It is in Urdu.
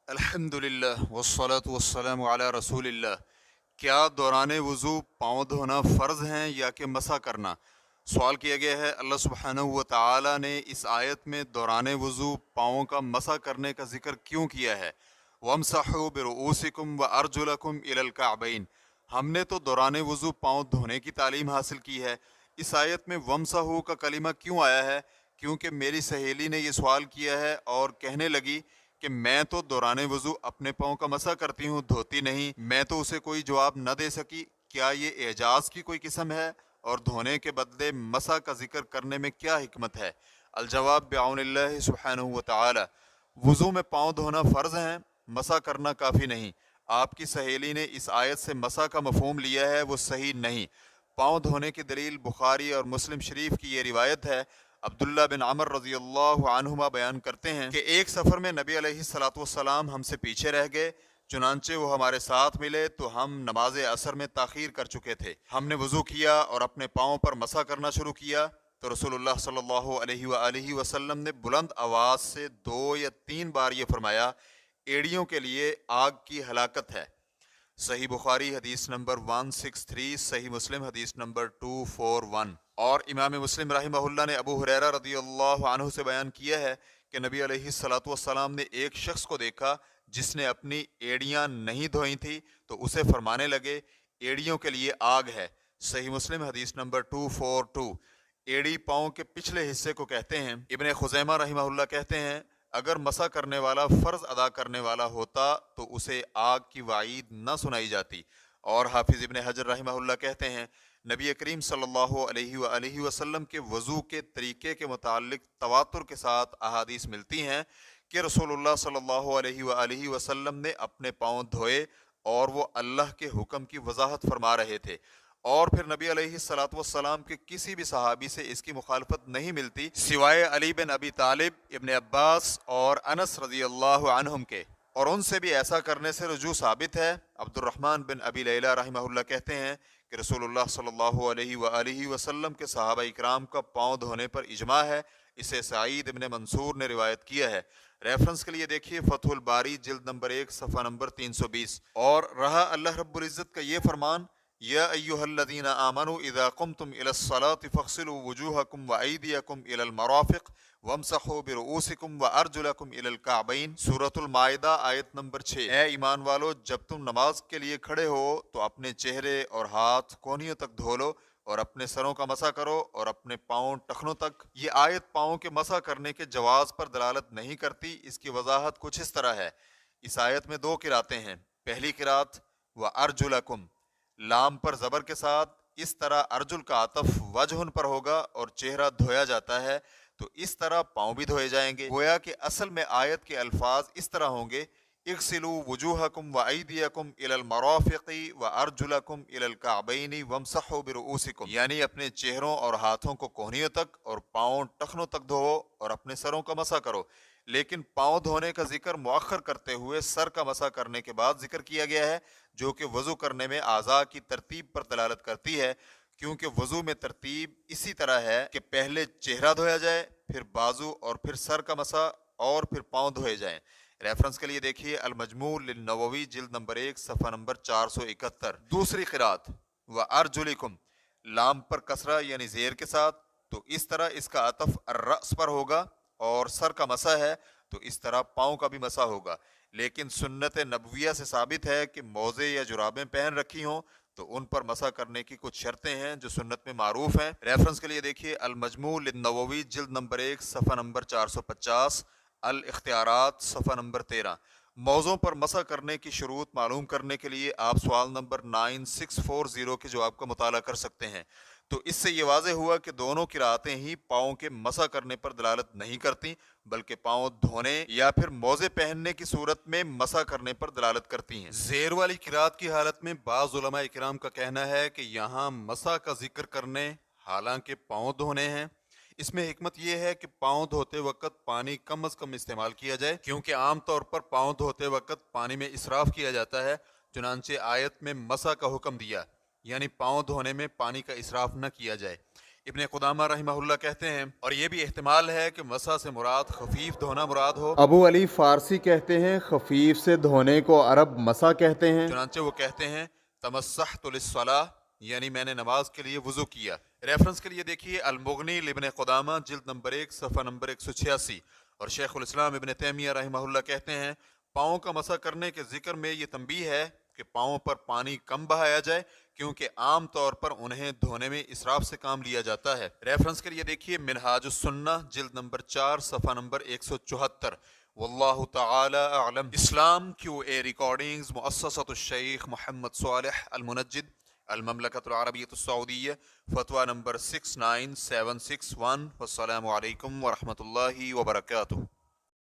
الحمدللہ والصلاة والسلام علی رسول اللہ۔ کیا دوران وضو پاؤں دھونا فرض ہیں یا کہ مسح کرنا؟ سوال کیا گیا ہے۔ اللہ سبحانہ و تعالی نے اس آیت میں دوران وضو پاؤں کا مسح کرنے کا ذکر کیوں کیا ہے؟ وَامْسَحُوا بِرُؤُوسِكُمْ وَأَرْجُلَكُمْ إِلَى الْكَعْبَيْنِ۔ ہم نے تو دوران وضو پاؤں دھونے کی تعلیم حاصل کی ہے۔ اس آیت میں وَامْسَحُوا کا کلمہ کیوں آیا ہے؟ کیونکہ میری سہیلی نے یہ سوال کیا ہے اور کہنے لگی کہ میں تو دوران وضو اپنے پاؤں کا مسح کرتی ہوں، دھوتی نہیں۔ میں تو اسے کوئی جواب نہ دے سکی، کیا یہ اعجاز کی کوئی قسم ہے اور دھونے کے بدلے مسح کا ذکر کرنے میں کیا حکمت ہے؟ الجواب بعون اللہ سبحانہ و تعالی، وضو میں پاؤں دھونا فرض ہیں، مسح کرنا کافی نہیں۔ آپ کی سہیلی نے اس آیت سے مسح کا مفہوم لیا ہے، وہ صحیح نہیں۔ پاؤں دھونے کی دلیل بخاری اور مسلم شریف کی یہ روایت ہے۔ عبداللہ بن عمر رضی اللہ عنہما بیان کرتے ہیں کہ ایک سفر میں نبی علیہ الصلاۃ والسلام ہم سے پیچھے رہ گئے، چنانچہ وہ ہمارے ساتھ ملے تو ہم نماز عصر میں تاخیر کر چکے تھے۔ ہم نے وضو کیا اور اپنے پاؤں پر مسح کرنا شروع کیا تو رسول اللہ صلی اللہ علیہ وآلہ وسلم نے بلند آواز سے 2 یا 3 بار یہ فرمایا، ایڑیوں کے لیے آگ کی ہلاکت ہے۔ صحیح بخاری حدیث نمبر 163، صحیح مسلم حدیث نمبر 241۔ اور امام مسلم رحمہ اللہ نے ابو ہریرہ رضی اللہ عنہ سے بیان کیا ہے کہ نبی علیہ الصلاۃ والسلام نے ایک شخص کو دیکھا جس نے اپنی ایڑیاں نہیں دھوئی تھی تو اسے فرمانے لگے، ایڑیوں کے لیے آگ ہے۔ صحیح مسلم حدیث نمبر 242۔ ایڑی پاؤں کے پچھلے حصے کو کہتے ہیں۔ ابن خزیمہ رحمہ اللہ کہتے ہیں اگر مسح کرنے والا فرض ادا کرنے والا ہوتا تو اسے آگ کی وعید نہ سنائی جاتی۔ اور حافظ ابن حجر رحمہ اللہ کہتے ہیں نبی کریم صلی اللہ علیہ وآلہ وسلم کے وضو کے طریقے کے متعلق تواتر کے ساتھ احادیث ملتی ہیں کہ رسول اللہ صلی اللہ علیہ وآلہ وسلم نے اپنے پاؤں دھوئے اور وہ اللہ کے حکم کی وضاحت فرما رہے تھے، اور پھر نبی علیہ الصلاۃ والسلام کے کسی بھی صحابی سے اس کی مخالفت نہیں ملتی سوائے علی بن ابی طالب، ابن عباس اور انس رضی اللہ عنہم کے، اور ان سے بھی ایسا کرنے سے رجوع ثابت ہے۔ عبد الرحمن بن ابی لیلہ رحمہ اللہ کہتے ہیں کہ رسول اللہ صلی اللہ علیہ وآلہ وسلم کے صحابہ اکرام کا پاؤں دھونے پر اجماع ہے۔ اسے سعید ابن منصور نے روایت کیا ہے۔ ریفرنس کے لیے دیکھیے فتح الباری جلد نمبر 1 صفحہ نمبر 320۔ اور رہا اللہ رب العزت کا یہ فرمان، یا ایہا الذین آمنوا اذا قمتم الى الصلاة فاغسلوا وجوہکم وایدیکم الى المرافق وامسحوا برؤوسکم وارجلکم الى الکعبین، سورۃ المائدہ آیت نمبر 6۔ اے ایمان والو، جب تم نماز کے لیے کھڑے ہو تو اپنے چہرے اور ہاتھ کونیوں تک دھو لو اور اپنے سروں کا مسح کرو اور اپنے پاؤں ٹخنوں تک۔ یہ آیت پاؤں کے مسح کرنے کے جواز پر دلالت نہیں کرتی۔ اس کی وضاحت کچھ اس طرح ہے۔ اس آیت میں 2 قراتیں ہیں۔ پہلی قرات وَأَرْجُلَكُمْ، لام پر زبر کے ساتھ، اس طرح ارجل کا عطف وجہن پر ہوگا اور چہرہ دھویا جاتا ہے تو اس طرح پاؤں بھی دھوئے جائیں گے۔ گویا کہ اصل میں آیت کے الفاظ اس طرح ہوں گے، اغسلوا وجوہکم وایدیکم الی المرافق وارجلکم الی الکعبین وامسحوا برؤوسکم، یعنی اپنے چہروں اور ہاتھوں کو کہنیوں تک اور پاؤں ٹخنوں تک دھو اور اپنے سروں کا مسح کرو۔ لیکن پاؤں دھونے کا ذکر مؤخر کرتے ہوئے سر کا مسح کرنے کے بعد ذکر کیا گیا ہے، جو کہ وضو کرنے میں اعضاء کی ترتیب پر دلالت کرتی ہے، کیونکہ وضو میں ترتیب اسی طرح ہے کہ پہلے چہرہ دھویا جائے، پھر بازو اور پھر سر کا مسح اور پھر پاؤں دھوئے جائیں۔ ریفرنس کے لیے دیکھیے المجموع للنووی جلد نمبر 1 صفحہ نمبر 471۔ دوسری قرات وَأَرْجُلِكُمْ، لام پر کسرہ یعنی زیر کے ساتھ، تو اس طرح اس کا عطف الرأس پر ہوگا، اور سر کا مسح ہے تو اس طرح پاؤں کا بھی مسح ہوگا۔ لیکن سنت نبویہ سے ثابت ہے کہ موزے یا جرابیں پہن رکھی ہوں تو ان پر مسح کرنے کی کچھ شرطیں ہیں جو سنت میں معروف ہیں۔ ریفرنس کے لیے دیکھیے المجموع للنووی جلد نمبر 1 صفحہ نمبر 450، الاختیارات صفحہ نمبر 13۔ موضوع پر مسح کرنے کی شروط معلوم کرنے کے لیے آپ سوال نمبر 9640 کے جواب کا مطالعہ کر سکتے ہیں۔ تو اس سے یہ واضح ہوا کہ دونوں قراتیں ہی پاؤں کے مسح کرنے پر دلالت نہیں کرتی، بلکہ پاؤں دھونے یا پھر موزے پہننے کی صورت میں مسح کرنے پر دلالت کرتی ہیں۔ زیر والی قرات کی حالت میں بعض علماء کرام کا کہنا ہے کہ یہاں مسح کا ذکر کرنے حالانکہ پاؤں دھونے ہیں۔ اس میں حکمت یہ ہے کہ پاؤں دھوتے وقت پانی کم از کم استعمال کیا جائے، کیونکہ عام طور پر پاؤں دھوتے وقت پانی میں اسراف کیا جاتا ہے، چنانچہ آیت میں مسح کا حکم دیا، یعنی پاؤں دھونے میں پانی کا اسراف نہ کیا جائے۔ ابن قدامہ رحمہ کہتے ہیں اور یہ بھی احتمال ہے کہ مسح سے مراد خفیف دھونا مراد ہو۔ ابو علی فارسی کہتے ہیں خفیف سے دھونے کو عرب مسح کہتے ہیں، چنانچہ وہ کہتے ہیں تمسحت للصلاۃ، یعنی میں نے نماز کے لیے وضو کیا۔ ریفرنس کے لیے دیکھیے المغنی لابن قدامہ جلد نمبر 1 صفحہ نمبر 186، اور شیخ الاسلام ابن تیمیہ رحمہ کہتے ہیں پاؤں کا مسح کرنے کے ذکر میں یہ تنبیہ ہے کہ پاؤں پر پانی کم بہایا جائے، کیونکہ عام طور پر انہیں دھونے میں اسراف سے کام لیا جاتا ہے۔ ریفرنس کے لیے دیکھیے منہاج السنہ جلد نمبر 4 صفحہ نمبر 174۔ واللہ تعالی اعلم۔ اسلام QA ریکارڈنگز مؤسسۃ الشیخ محمد صالح المنجد، المملکۃ العربیۃ السعودیہ، فتویٰ نمبر 69761۔ والسلام علیکم ورحمۃ اللہ وبرکاتہ۔